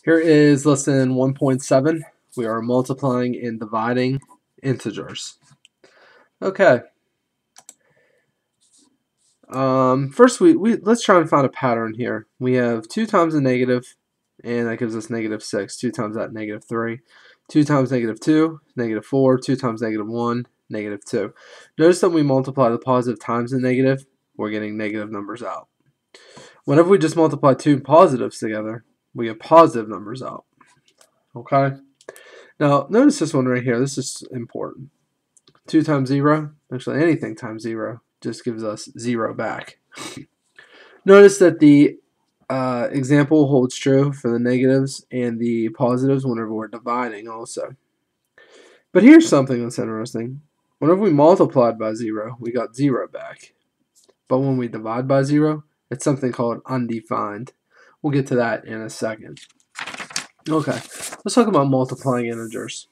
Here is lesson 1.7. We are multiplying and dividing integers. Okay. First, let's try and find a pattern here. We have 2 times a negative, and that gives us -6. 2 times that, -3. 2 times -2, -4. 2 times -1, -2. Notice that we multiply the positive times the negative, we're getting negative numbers out. Whenever we just multiply two positives together, we get positive numbers out. Okay? Now, notice this one right here. This is important. 2 times 0, actually anything times 0, just gives us 0 back. Notice that the example holds true for the negatives and the positives whenever we're dividing also. But here's something that's interesting. Whenever we multiplied by 0, we got 0 back. But when we divide by 0, it's something called undefined. We'll get to that in a second. Okay, let's talk about multiplying integers.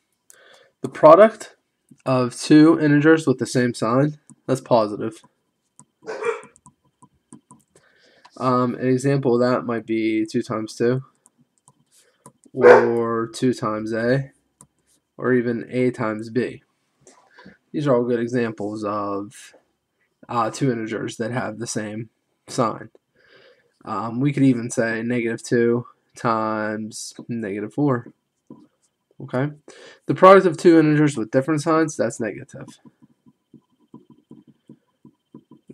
The product of two integers with the same sign, that's positive. An example of that might be 2 times 2, or 2 times a, or even a times b. These are all good examples of two integers that have the same sign. We could even say -2 times -4. Okay? The product of two integers with different signs, that's negative.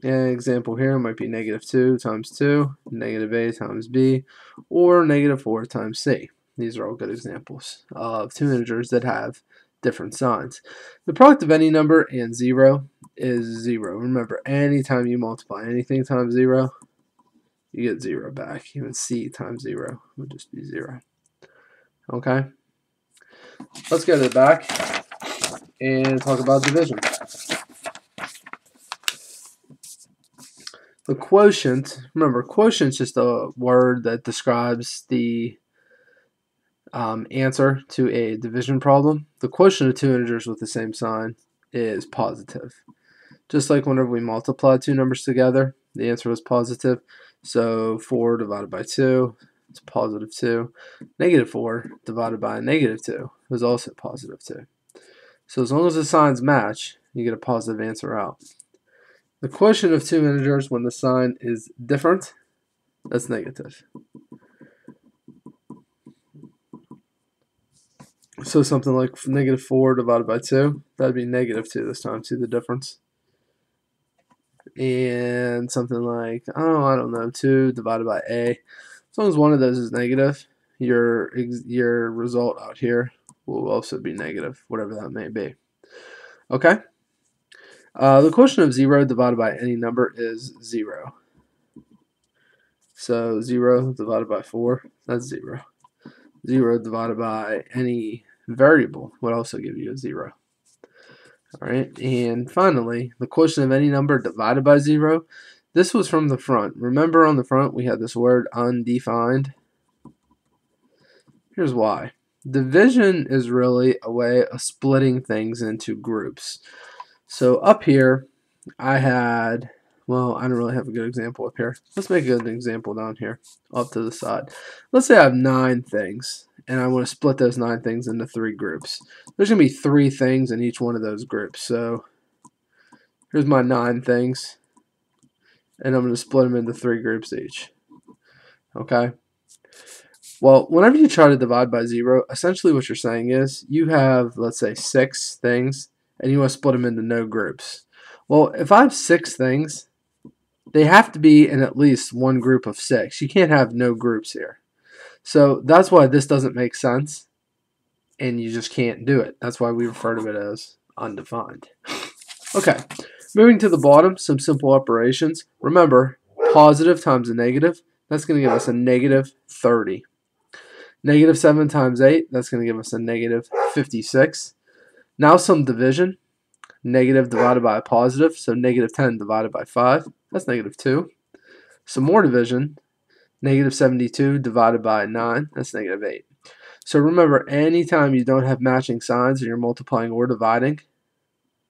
An example here might be -2 times 2, -a times b, or -4 times c. These are all good examples of two integers that have different signs. The product of any number and 0 is 0. Remember, anytime you multiply anything times 0, you get 0 back. Even c times 0 would just be 0. Okay? Let's go to the back and talk about division. The quotient, remember, quotient is just a word that describes the answer to a division problem. The quotient of two integers with the same sign is positive. Just like whenever we multiply two numbers together, the answer was positive. So 4 divided by 2 is positive 2. -4 divided by -2 is also positive 2. So as long as the signs match, you get a positive answer out. The quotient of two integers when the sign is different, that's negative. So something like -4 divided by 2, that'd be -2 this time. See the difference? And something like, I don't know, 2 divided by a. As long as one of those is negative, your result out here will also be negative, whatever that may be. Okay? The quotient of 0 divided by any number is 0. So 0 divided by 4, that's 0. 0 divided by any variable would also give you a 0. Alright, and finally, the quotient of any number divided by 0. This was from the front. Remember on the front we had this word undefined? Here's why. Division is really a way of splitting things into groups. So up here, I had, well, I don't really have a good example up here. Let's make a good example down here, up to the side. Let's say I have 9 things, and I want to split those 9 things into 3 groups. There's going to be 3 things in each one of those groups. So here's my 9 things, and I'm going to split them into 3 groups each. Okay? Well, whenever you try to divide by 0, essentially what you're saying is you have, let's say, 6 things, and you want to split them into no groups. Well, if I have 6 things, they have to be in at least one group of 6. You can't have no groups here. So that's why this doesn't make sense, and you just can't do it. That's why we refer to it as undefined. Okay, moving to the bottom, some simple operations. Remember, positive times a negative, that's going to give us a -30. -7 times 8, that's going to give us a -56. Now some division. Negative divided by a positive, so -10 divided by 5, that's -2. Some more division. -72 divided by 9, that's -8. So remember, anytime you don't have matching signs and you're multiplying or dividing,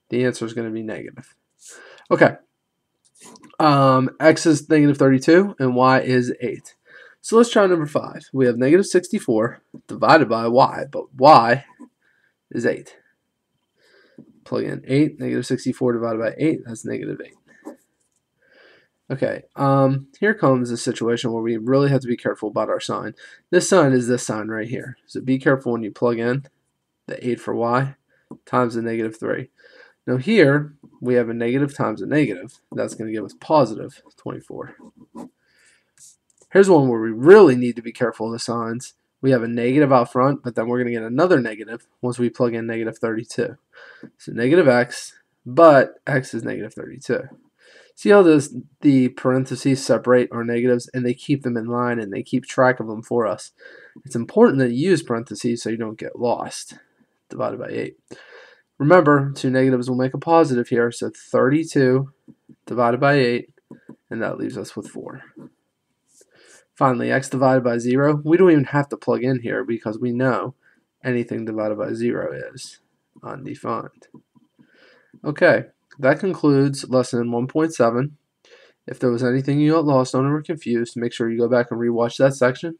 the answer is going to be negative. Okay. X is -32 and y is 8. So let's try number 5. We have negative 64 divided by y, but y is 8. Plug in 8, negative 64 divided by 8, that's negative 8. Okay, here comes a situation where we really have to be careful about our sign. This sign is this sign right here. So be careful when you plug in the 8 for y times the negative 3. Now here, we have a negative times a negative. That's going to give us positive 24. Here's one where we really need to be careful of the signs. We have a negative out front, but then we're going to get another negative once we plug in negative 32. So negative x, but x is negative 32. See how the parentheses separate our negatives, and they keep them in line, and they keep track of them for us. It's important that you use parentheses so you don't get lost. Divided by 8. Remember, 2 negatives will make a positive here, so 32 divided by 8, and that leaves us with 4. Finally, x divided by 0, we don't even have to plug in here because we know anything divided by 0 is undefined. Okay, that concludes lesson 1.7. If there was anything you got lost on or were confused, make sure you go back and rewatch that section,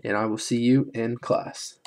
and I will see you in class.